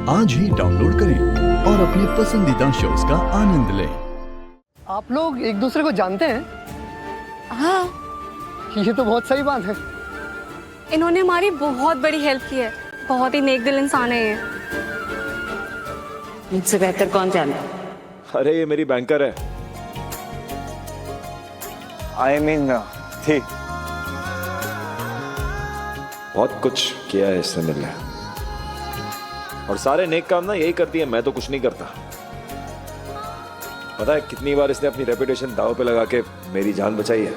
आज ही डाउनलोड करें और अपने पसंदीदा शोज का आनंद लें। आप लोग एक दूसरे को जानते हैं? हाँ, ये तो बहुत सही बात है। इन्होंने हमारी बहुत बड़ी हेल्प की है। बहुत ही नेक दिल इंसान है ये। मुझसे बेहतर कौन जानता है? अरे ये मेरी बैंकर है। आई मीन थी। बहुत कुछ किया है इससे मिलने, और सारे नेक काम ना यही करती है, मैं तो कुछ नहीं करता। पता है कितनी बार इसने अपनी रेपुटेशन दांव पे लगा के मेरी जान बचाई है।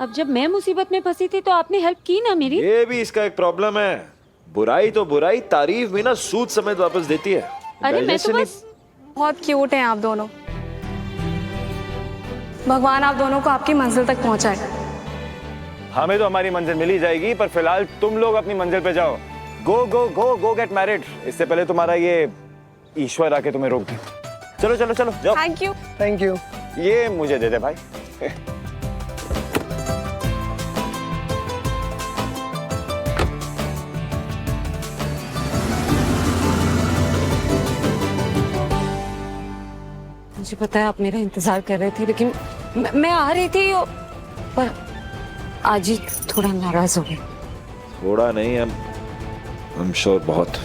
अब जब मैं मुसीबत में फंसी थी तो आपने हेल्प की ना मेरी। ये भी इसका एक प्रॉब्लम है। बुराई तो बुराई, तारीफ भी ना सूद समेत वापस देती है। अरे मैं तो बस बहुत क्यूट हैं आप दोनों। भगवान आप दोनों को आपकी मंजिल तक पहुंचाए। हमें तो हमारी मंजिल मिल ही जाएगी, पर फिलहाल तुम लोग अपनी मंजिल पे जाओ। गो गो गो गो गेट मैरिड। इससे पहले तुम्हारा ये ईश्वर आके तुम्हें रोक दे। चलो चलो चलो जाओ। Thank you. Thank you. ये मुझे दे दे भाई। मुझे पता है आप मेरा इंतजार कर रहे थे, लेकिन मैं आ रही थी पर आज ही थोड़ा नाराज हो गई। थोड़ा नहीं, I'm sure बहुत।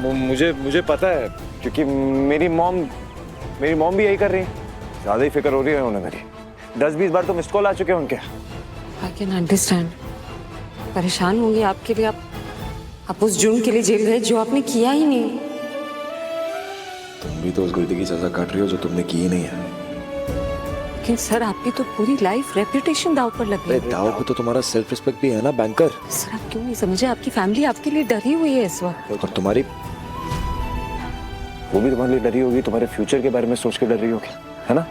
मुझे पता है, क्योंकि मेरी मॉम भी यही कर रही है। ज्यादा ही फिक्र हो रही है उन्हें मेरी। 10-20 बार तो मिस कॉल आ चुके हैं उनके। I can understand. परेशान होंगी आपके लिए। आप उस जुर्म के लिए जेल गए जो आपने किया ही नहीं। तुम भी तो उस गलती की सजा काट रही हो जो तुमने की ही नहीं है। लेकिन सर आपकी तो पूरी लाइफ रेपुटेशन दांव पर लग गई। दाव पे तो तुम्हारा सेल्फ रिस्पेक्ट भी है ना बैंकर। सर आप क्यों नहीं समझे? आपकी फैमिली आपके लिए डरी हुई है इस वक्त। और तुम्हारी वो भी तुम्हारे लिए डरी होगी, तुम्हारे फ्यूचर के बारे में सोच के डर रही होगी, है ना?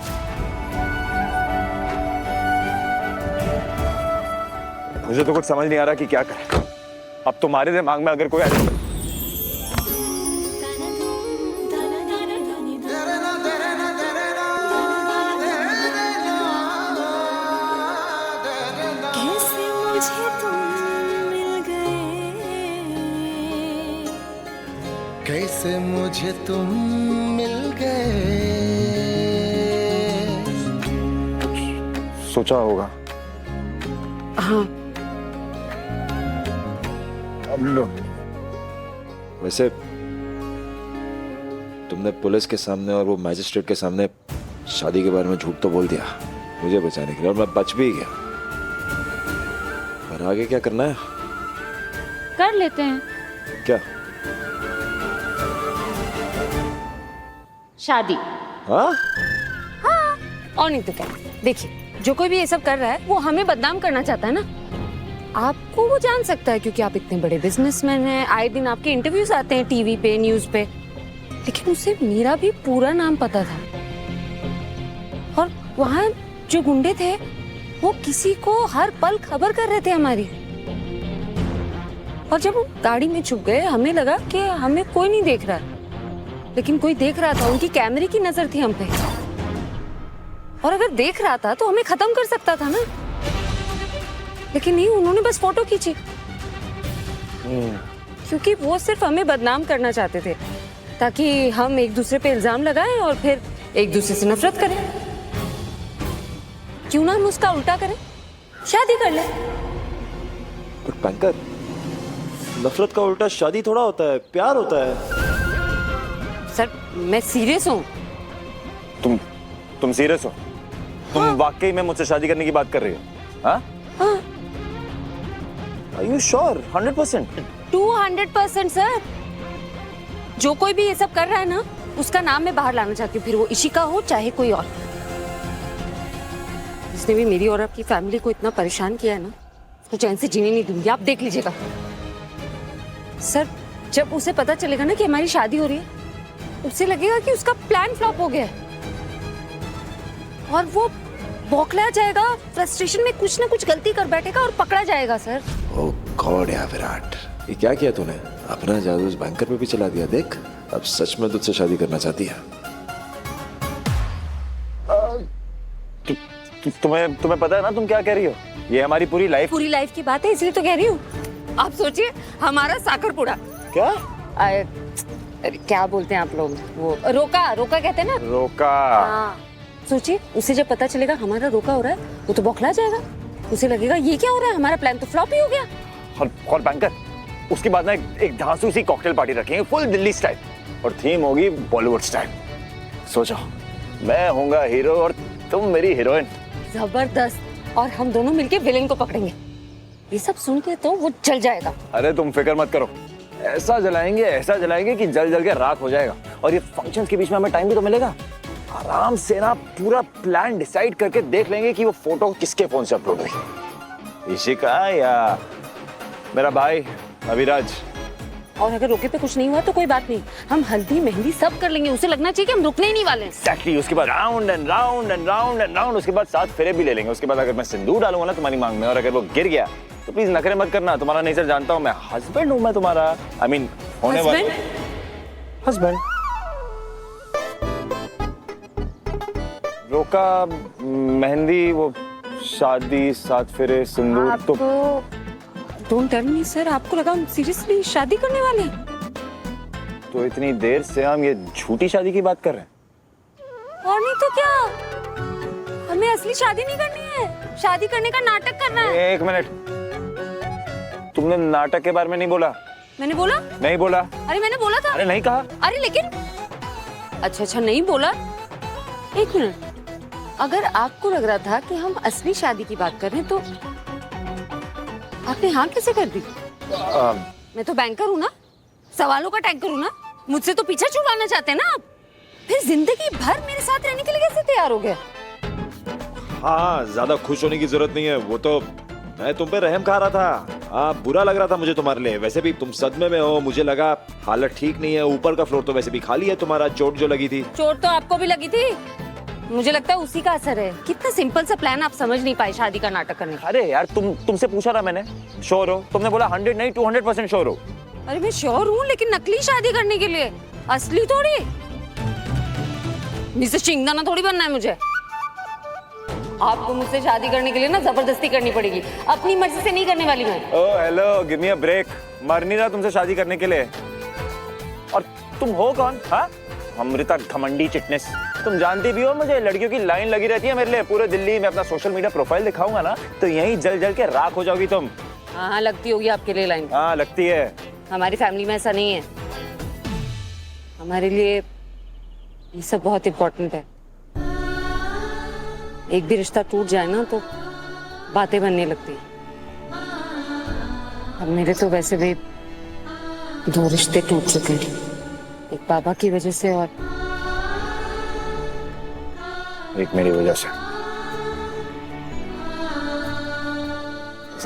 मुझे तो कुछ समझ नहीं आ रहा कि क्या करें। अब तुम्हारे दिमाग में अगर कोई कैसे मुझे तुम मिल गए। सोचा होगा। हाँ, अब लो। वैसे तुमने पुलिस के सामने और वो मैजिस्ट्रेट के सामने शादी के बारे में झूठ तो बोल दिया मुझे बचाने के लिए, और मैं बच भी गया। पर आगे क्या करना है? कर लेते हैं क्या? शादी। हाँ? और नहीं तो क्या। देखिए, जो कोई भी ये सब कर रहा है वो हमें बदनाम करना चाहता है ना। आपको वो जान सकता है क्योंकि आप इतने बड़े बिजनेसमैन हैं। आए दिन आपके इंटरव्यूज आते हैं टीवी पे, न्यूज पे। लेकिन उसे मेरा भी पूरा नाम पता था। और वहाँ जो गुंडे थे वो किसी को हर पल खबर कर रहे थे हमारी। और जब हम गाड़ी में छुप गए हमें लगा कि हमें कोई नहीं देख रहा, लेकिन कोई देख रहा था। उनकी कैमरे की नजर थी हम पे, और अगर देख रहा था तो हमें खत्म कर सकता था ना। लेकिन नहीं, उन्होंने बस फोटो खींची। क्योंकि वो सिर्फ हमें बदनाम करना चाहते थे, ताकि हम एक दूसरे पे इल्जाम लगाएं और फिर एक दूसरे से नफरत करें। क्यों ना हम उसका उल्टा करें, शादी कर ले। पर बैंकर, नफरत का उल्टा शादी थोड़ा होता है, प्यार होता है। सर मैं सीरियस हूँ। तुम सीरियस हो? तुम वाकई में मुझसे शादी करने की बात कर रही हो? हाँ? Are you sure? 100%? 200% सर। जो कोई भी ये सब कर रहा है ना, उसका नाम मैं बाहर लाना चाहती हूँ, फिर वो इशिका हो चाहे कोई और। जिसने भी मेरी और आपकी फैमिली को इतना परेशान किया है ना, उसको चैन से जीने नहीं दूंगी। आप देख लीजिएगा सर। जब उसे पता चलेगा ना कि हमारी शादी हो रही है, उसे लगेगा कि उसका प्लान फ्लॉप हो गया है, और वो बौखला जाएगा। फ्रस्ट्रेशन में कुछ ना कुछ गलती कर बैठेगा और पकड़ा जाएगा सर। ओह गॉड यार विराट, ये क्या किया तूने? अपना जादू उस बैंकर पे भी चला दिया। देख, अब सच में तुझसे शादी करना चाहती है। तुम्हें पता है ना तुम क्या कह रही हो? ये हमारी पूरी लाइफ की बात है, इसलिए तो कह रही हूँ। आप सोचिए हमारा साकरपुड़ा। क्या? अरे क्या बोलते हैं आप लोग, वो रोका, रोका कहते हैं ना। रोका? हाँ। सोचिए उसे जब पता चलेगा हमारा रोका हो रहा है वो तो बौखला जाएगा। उसे लगेगा ये क्या हो रहा है, हमारा प्लान तो फ्लॉप ही हो गया। और बैंकर, उसके बाद ना एक धांसू सी कॉकटेल पार्टी रखेंगे फुल दिल्ली स्टाइल और थीम होगी बॉलीवुड स्टाइल। सोचो, मैं होऊंगा हीरो और तुम मेरी हीरोइन। जबरदस्त। और हम दोनों मिलके विलेन को पकड़ेंगे। ये सब सुन के तो वो जल जाएगा। अरे तुम फिक्र मत करो, ऐसा जलाएंगे कि जल जल के राख हो जाएगा। और ये फंक्शंस के बीच में हमें टाइम भी तो मिलेगा। आराम से ना पूरा प्लान डिसाइड करके देख लेंगे कि वो फोटो किसके फोन से अपलोड हुई, इशिका या मेरा भाई अभिराज। और अगर रोके पे कुछ नहीं हुआ तो कोई बात नहीं, हम हल्दी मेहंदी सब कर लेंगे। उसे लगना चाहिए कि हम रुकने ही नहीं वाले हैं। Exactly, उसके बाद round and round and round and round, उसके बाद 7 फेरे भी ले लेंगे। उसके बाद अगर मैं सिंदूर डालूंगा ना तुम्हारी मांग में और अगर वो गिर गया तो प्लीज नखरे मत करना, तुम्हारा नेचर जानता हूँ मैं। हस्बैंड हूँ मैं तुम्हारा, आई मीन होने वाला हस्बैंड। रोका, मेहंदी, वो शादी, 7 फेरे, सिंदूर तो डोंट टेल मी सर, आपको लगा हम सीरियसली शादी करने वाले हैं? तो इतनी देर से हम ये झूठी शादी की बात कर रहे हैं। और नहीं तो क्या, हमें असली शादी नहीं करनी है, शादी करने का नाटक करना है। एक मिनट, तुमने नाटक के बारे में नहीं बोला। मैंने बोला? नहीं बोला। अरे मैंने बोला था। अरे नहीं कहा। अरे लेकिन अच्छा नहीं बोला। एक मिनट, अगर आपको लग रहा था कि हम असली शादी की बात कर रहे हैं तो आपने हाँ कैसे कर दी? मैं तो बैंकर हूँ ना, सवालों का टैंकर हूँ ना, मुझसे तो पीछा छुड़वाना चाहते हैं ना आप। फिर जिंदगी भर मेरे साथ रहने के लिए कैसे तैयार हो गए? हाँ, ज्यादा खुश होने की जरूरत नहीं है, वो तो मैं तुम पे रहम खा रहा था। हाँ, बुरा लग रहा था मुझे तुम्हारे लिए। वैसे भी तुम सदमे में हो, मुझे लगा हालत ठीक नहीं है। ऊपर का फ्लोर तो वैसे भी खाली है, तुम्हारा चोट जो लगी थी। चोट तो आपको भी लगी थी, मुझे लगता है उसी का असर है। कितना सिंपल सा प्लान आप समझ नहीं पाए शादी का नाटक करने का। अरे यार तुमसे पूछा ना मैंने, श्योर हो? तुमने बोला 100 नहीं 200% श्योर हो। अरे मैं श्योर हूँ, लेकिन नकली शादी करने के लिए, असली थोड़ी। जिससे शिंगदाना थोड़ी बनना है मुझे। आपको मुझसे शादी करने के लिए ना जबरदस्ती करनी पड़ेगी, अपनी मर्जी से नहीं करने वाली मैं। Oh hello, give me a break. मर नहीं रहा तुमसे शादी करने के लिए। और तुम हो कौन? हाँ, अमृता घमंडी चिटनेस। तुम जानती भी हो मुझे, लड़कियों की लाइन लगी रहती है मेरे लिए। पूरे दिल्ली में अपना सोशल मीडिया प्रोफाइल दिखाऊंगा ना तो यहीं जल जल के राख हो जाओगी तुम। हाँ लगती होगी आपके लिए लाइन। हाँ लगती है। हमारी फैमिली में ऐसा नहीं है, हमारे लिए ये सब बहुत इम्पोर्टेंट है। एक भी रिश्ता टूट जाए ना तो बातें बनने लगती। अब मेरे तो वैसे भी 2 रिश्ते टूट चुके हैं, एक बाबा की वजह से और एक मेरी वजह से।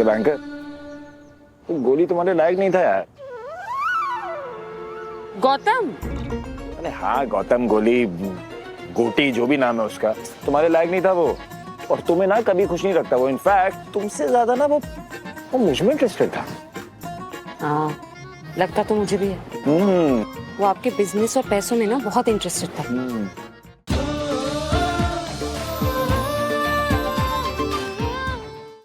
बैंकर, तो गोली तुम्हारे लायक नहीं था यार। गौतम? अरे हाँ, गौतम, गोली, गोटी, जो भी नाम है उसका, तुम्हारे लायक नहीं था वो। और तुम्हें ना कभी खुश नहीं रखता वो। इनफैक्ट तुमसे ज्यादा ना वो मुझ में इंटरेस्टेड था। हाँ लगता तो मुझे भी है। वो आपके बिजनेस और पैसों में ना बहुत इंटरेस्टेड था।